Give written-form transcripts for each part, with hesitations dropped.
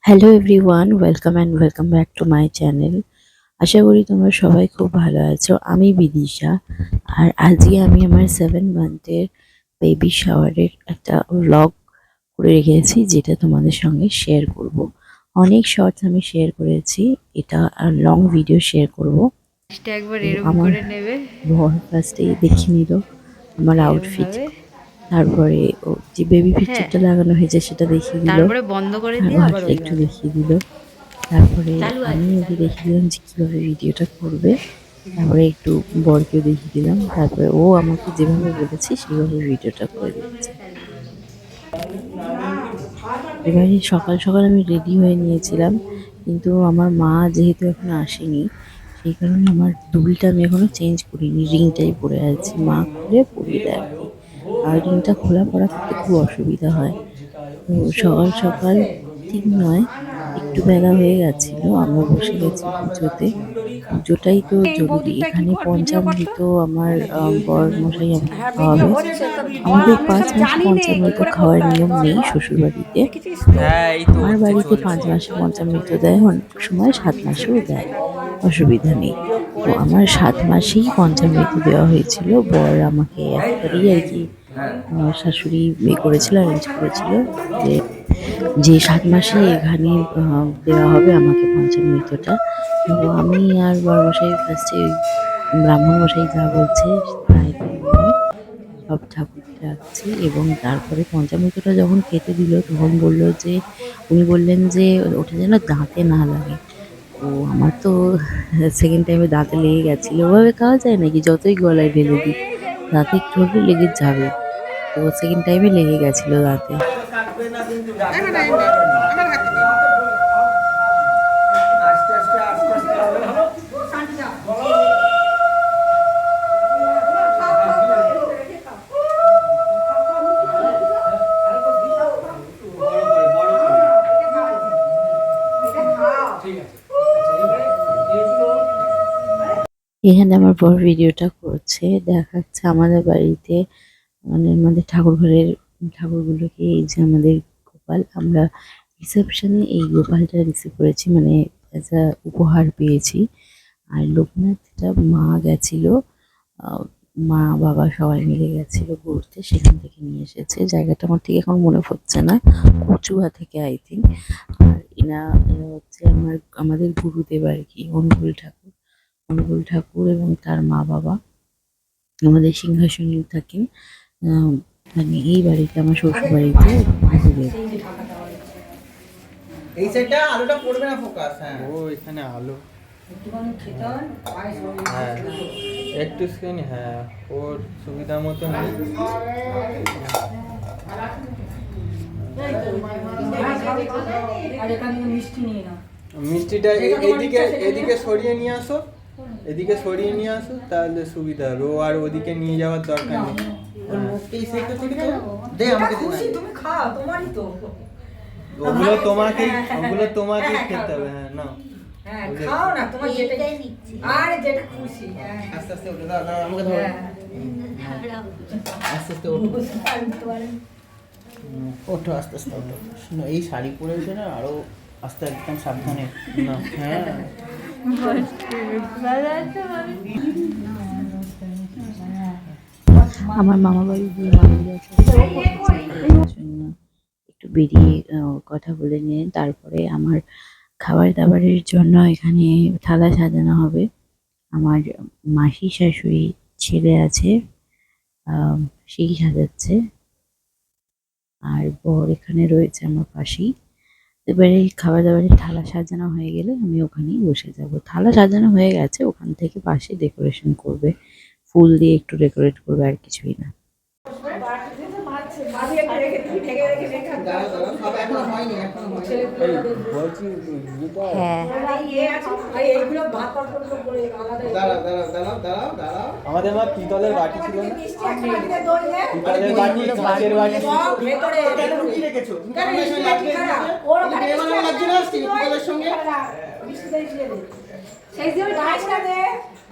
Hello everyone, welcome back to my channel. আশা করি তোমরা সবাই খুব ভালো আছো। আমি বিদিশা, আর আজকে আমি আমার 7 মান্থের বেবি শাওয়ারের একটা ব্লগ করে রেখেছি, যেটা তোমাদের সঙ্গে শেয়ার করব। অনেক শর্টস আমি শেয়ার করেছি, এটা আর লং ভিডিও শেয়ার করব। একবার তো এরকম আমার করে নেবে, বর ফার্স্টেই দেখে নিল আমার এরকম আউটফিট, ভাবে। তারপরে ও যে বেবি হ্যাঁ, পিকচারটা লাগানো হয়েছে সেটা দেখিয়ে দিল, তারপরে বন্ধ করে আর দিয়ে আবার ওটা একটু ওইভাবে দেখিয়ে দিল। তারপরে চালু আমি আছে, ওকে চালু দেখিয়ে আছে। দিলাম যে কীভাবে ভিডিওটা করবে। তারপরে একটু বরকেও দেখিয়ে দিলাম, তারপরে ও আমাকে যেভাবে বলেছে সেভাবে ভিডিওটা করে দিচ্ছে। এবারে সকাল সকাল আমি রেডি হয়ে নিয়েছিলাম, কিন্তু আমার মা যেহেতু এখনো আসেনি, সেই কারণে আমার দুলটা আমি এখনো চেঞ্জ করিনি, রিংটাই পরে আছি। মা খুলে পরিয়ে দেয় আর কি, আর রিংটা খোলা পরা করতে খুব অসুবিধা হয়। তো সকাল সকাল ঠিক নয়, একটু বেলা হয়ে গেছিল, আমরা বসে গেছি পুজোতে। পুজোটাই তো জরুরি, এখানে পঞ্চামৃত আমার বর মশাই আমাকে হ্যাঁ, ভিডিও খাওয়াবে। হচ্ছে তো আমাদের আমি 5 এসব মাসে জানি নে কি পঞ্চামৃত করে খাওয়ার করতে হয় নিয়ম নেই বল। শ্বশুর বাড়িতে। দেখেছিস তো? তো হ্যাঁ, এই তো আমার হচ্ছে, বাড়িতে চলছে। 5 মাসে পঞ্চামৃত দেয়, অনেক সময় 7 মাসেও দেয়, অসুবিধা নেই। তো আমার 7 মাসেই পঞ্চামৃত দেওয়া হয়েছিল। বর আমাকে একবারই আর কি শাশুড়ি করেছিল, অ্যারেঞ্জ করেছিল যে যে 7 মাসে এখানে দেওয়া হবে আমাকে পঞ্চামৃতটা। তো আমি আর বড়মশাই ফার্স্টে ওই ব্রাহ্মণ মশাই যা বলছে তাই মেনে সব ঠাকুরকে রাখছি, এবং তারপরে পঞ্চামৃতটা যখন খেতে দিল তখন বলল যে, উনি বললেন যে ওটা যেন দাঁতে না লাগে। তো আমার তো সেকেন্ড টাইমে দাঁতে লেগে গেছিল। ওভাবে খাওয়া যায় নাকি? যতই গলায় ঢেলে দিই দাঁতে একটু হলে লেগে যাবে। তো সেকেন্ড টাইমে লেগে গেছিল দাঁতে। এখানে আমার বর ভিডিওটা করছে, দেখাচ্ছে আমাদের বাড়িতে, মানে আমাদের ঠাকুর ঘরের ঠাকুরগুলোকে। এই যে আমাদের গোপাল, আমরা রিসেপশনে এই গোপালটা রিসিভ করেছি, মানে অ্যাজ আ উপহার পেয়েছি। আর লোকনাথটা মা গেছিল, আহ, মা বাবা সবাই মিলে গেছিল ঘুরতে, সেখান থেকে নিয়ে এসেছে। জায়গাটা আমার ঠিক এখন মনে পড়ছে না, কচুয়া থেকে আই থিঙ্ক। আর এরা হচ্ছে আমাদের গুরুদেব আর কি, অনুকূল ঠাকুর এবং তার মা বাবা আমাদের সিংহাসনে থাকেন। আহ, মানে এই বাড়িতে, আমার শ্বশুর বাড়িতে গুরুদেব। এই সাইডটা আলোটা পড়বে না, ফোকাস। হ্যাঁ, ও এখানে আলো। হ্যাঁ, একটু স্ক্রিন, হ্যাঁ, ওর সুবিধা মতো নেই। মিষ্টিটা এদিকে এদিকে সরিয়ে নিয়ে আসো, এদিকে সরিয়ে নিয়ে আসো, তাহলে সুবিধা হবে। ও আর ওদিকে নিয়ে যাওয়ার দরকার নেই। এই সাইডটা থেকে তো দে আমাকে, তুমি খাও, তোমারই তো ওগুলো তোমাকেই, ওগুলো তোমাকেই খেতে হবে। হ্যাঁ, নাও। হ্যাঁ, খাও না, তোমার যেটাই দিচ্ছি, আরে যেটা খুশি। হ্যাঁ, আস্তে আস্তে ওঠো, দাও দাও আমাকে ধরো। আস্তে আস্তে ওঠো, ওঠো, আস্তে আস্তে ওঠো। শোনো, এই শাড়ি পরেছে না, আরো আস্তে, একদম সাবধানে। না, হ্যাঁ, আমার মামা বাড়ি দিয়ে জন্য একটু বেরিয়ে কথা বলে নিয়ে তারপরে আমার খাবার দাবারের জন্য এখানে থালা সাজানো হবে। আমার মাসি শাশুড়ি ছেলে আছে, আহ, সেই সাজাচ্ছে, আর বর এখানে রয়েছে আমার পাশেই। এবারে খাবার দাবারের থালা সাজানো হয়ে গেলে আমি ওখানেই বসে যাব। থালা সাজানো হয়ে গেছে, ওখান থেকে পাশে ডেকোরেশন করবে, ফুল দিয়ে একটু ডেকোরেট করবে, আর কিছুই না। হ্যাঁ, আমাদের মা পিতলের বাটি ছিল না, পিতলের বাটি, কাঁচের বাটি।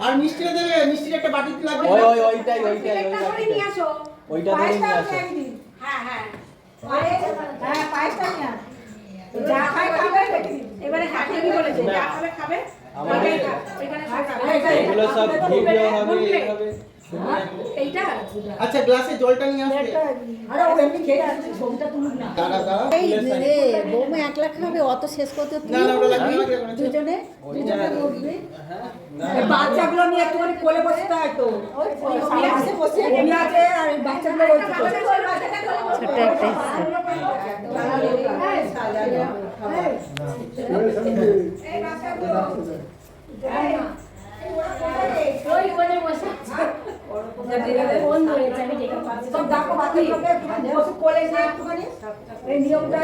আর মিষ্টিটা দেবে, মিষ্টির একটা বাটিতে লাগবে। ওইটাই ওই বাটিটা নিয়ে আসো, ওইটা ধরে নিয়ে আসো। হ্যাঁ হ্যাঁ, আরে হ্যাঁ, পায়েসটা নিয়ে আসো, যা খাই খাবে, আমাদের এগুলো সব ভিডিও হবে এই হবে। আচ্ছা গ্লাসে জলটা নিয়ে আসবে। আরে ও এমনি খেয়ে আছে, ছবিটা তুলুক না। দাঁড়া দাঁড়া এই রে বৌমা একলা খাবে, অত শেষ করতে না না ওটা লাগবে না। দুজনে বসবে। এই বাচ্চাগুলো নিয়ে একটুখানি কোলে বসতে হয় তো। ওই সামনে বসে উনি আছে আর এই বাচ্চাগুলো ওই তো। ছোট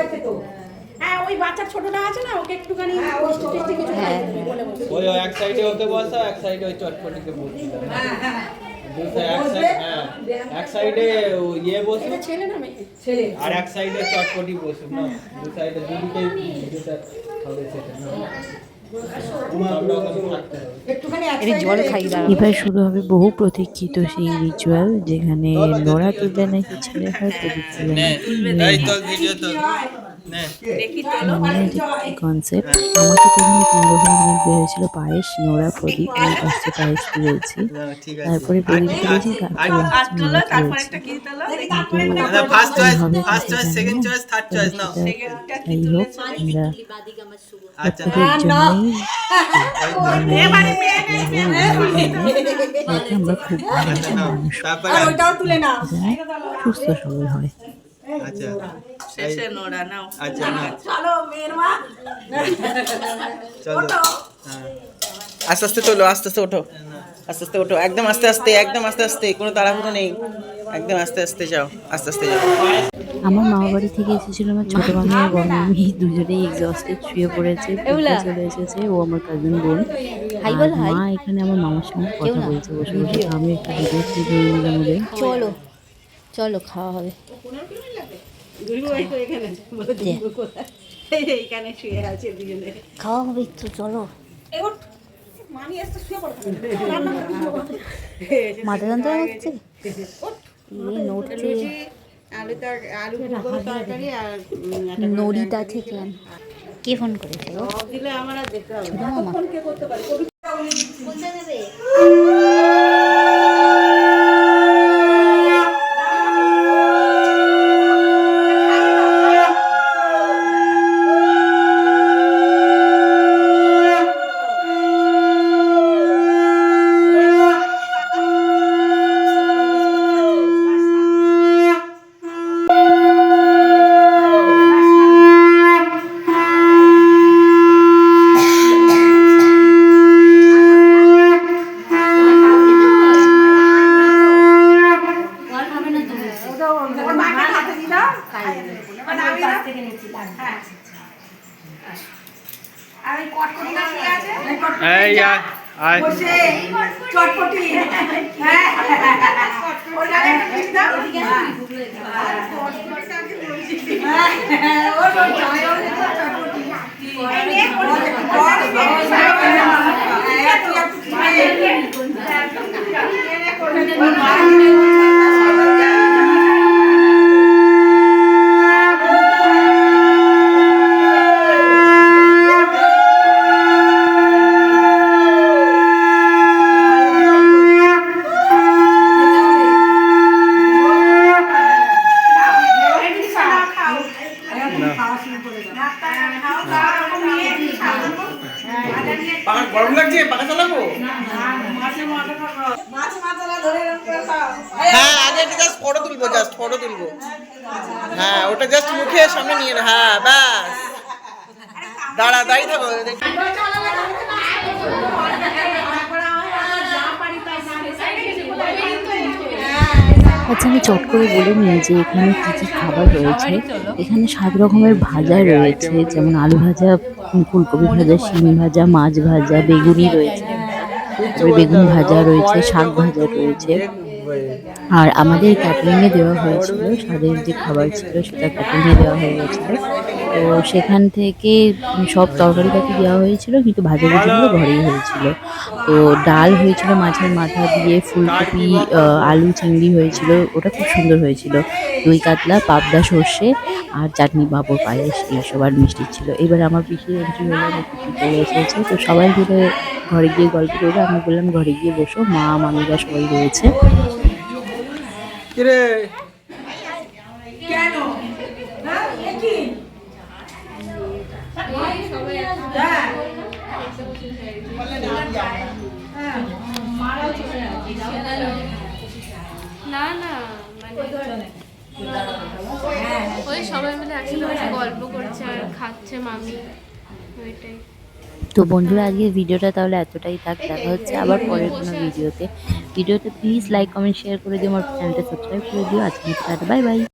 একটা হ্যাঁ ওই বাচ্চা ছোটটা আছে না, ওকে একটুখানি মিষ্টি টিষ্টি কিছু বলে বসে। ওই এক সাইডে ওকে বসা, এক সাইডে ওই চটপটিকে বসতে দাও। এক সাইডে ইয়ে বসে এটা ছেলে না মেয়ে? ছেলে আর এক সাইডে চটপটি বসে না, দু সাইডে দুদিকে যেটা হবে সেটা না। একটুখানি জল খাই। এবার শুরু হবে বহু প্রতীক্ষিত সেই রিচুয়াল, যেখানে নোড়া তুললে নাকি ছেলে হয়, প্রদীপ তুললে নাকি মেয়ে হয়। কনসেপ্ট আমাকে প্রথমে 3 রকম জিনিস বের হয়েছিল, পায়েস, নোড়া, প্রদীপ। আমি ফার্স্টে পায়েস তুলেছি, তারপরে প্রদীপ তুলেছি, তারপরে নোড়া তুলেছি। First choice, first choice, second choice, third choice নাও। যাই হোক, আমরা আচ্ছা প্রত্যেকের জন্যই আমরা খুব ভালো মানুষ তারপরে ওইটাও তুলে নাও। সুস্থ সবল হয়। আচ্ছা শেষে নোড়া নাও। আচ্ছা না চলো মেয়ের মা চলো হ্যাঁ আস্তে আস্তে চলো, আস্তে আস্তে ওঠো, আস্তে আস্তে ওঠো, একদম আস্তে আস্তে, একদম আস্তে আস্তে, কোনো তাড়াহুড়ো নেই, একদম আস্তে আস্তে যাও, আস্তে আস্তে যাও। আমার মামা বাড়ি থেকে এসেছিল আমার ছোট মামি আর বড় মামি, দুজনেই এক্সস্টেড, শুয়ে পড়েছে, পড়তে চলে এসেছে। ও আমার কাজিন বোন। আর মা এখানে আমার মামার সঙ্গে কথা বলছে বসে বসে। আমি একটা ভিডিও ক্লিপ নিয়ে নিলাম ওদের। চলো চলো খাওয়া হবে। এইখানে শুয়ে আছে দুজনে। খাওয়া হবে তো, চলো। মামি এসে শুয়ে পড়ো। মাথা যন্ত্রণা হচ্ছে, নড়ছে। আলু তরকারি আর নড়িটা থেকে কে ফোন করেছে? দিলে আমার আর দেখতে হবে। ছোট মামা। এই यार আয় চটপটি গরম লাগছে, পাখা চালাবো? হ্যাঁ আগে একটা জাস্ট ফটো তুলবো, জাস্ট ফটো তুলবো। হ্যাঁ ওটা জাস্ট মুখের সামনে নিয়ে, হ্যাঁ ব্যাস, দাঁড়া দাঁড়িয়ে থাকো। আচ্ছা আমি চট করে বলে নিই যে এখানে কী কী খাবার রয়েছে। এখানে 7 রকমের ভাজা রয়েছে, যেমন আলু ভাজা, ফুলকপি ভাজা, শিম ভাজা, মাছ ভাজা, বেগুনি রয়েছে, বেগুন ভাজা রয়েছে, শাক ভাজা রয়েছে। আর আমাদের ক্যাটারিংয়ে দেওয়া হয়েছিল, স্বাদের যে খাবার ছিল সেটা ক্যাটারিংয়ে দেওয়া হয়ে গেছিলো। তো সেখান থেকে সব তরকারি পাতি দেওয়া হয়েছিল, কিন্তু ভাজাভুজিগুলো ঘরেই হয়েছিল। তো ডাল হয়েছিল মাছের মাথা দিয়ে, ফুলকপি আলু চিংড়ি হয়েছিল, ওটা খুব সুন্দর হয়েছিল। দই কাতলা, পাবদা সর্ষে আর চাটনি, পাঁপড়, পায়েস এইসব আর মিষ্টি ছিল। এবার আমার পিসির এন্ট্রি হলো, আমার পিসি চলে এসেছে। তো সবাই মিলে ঘরে গিয়ে গল্প করবো। আমি বললাম ঘরে গিয়ে বসো, মা মামিরা সবাই রয়েছে। কিরে কেন হ্যাঁ এ কি হ্যাঁ না না মানে ওই সবাই মিলে একসাথে বসে গল্প করছে আর খাচ্ছে মামি, ওইটাই। তো বন্ধুরা, আজকের ভিডিওটা তাহলে এতটাই থাক। দেখা হচ্ছে আবার পরের কোনো ভিডিওতে। প্লিজ লাইক কমেন্ট শেয়ার করে দিও, আমার চ্যানেলটা সাবস্ক্রাইব করে দিও। আজকে টাটা, বাই বাই।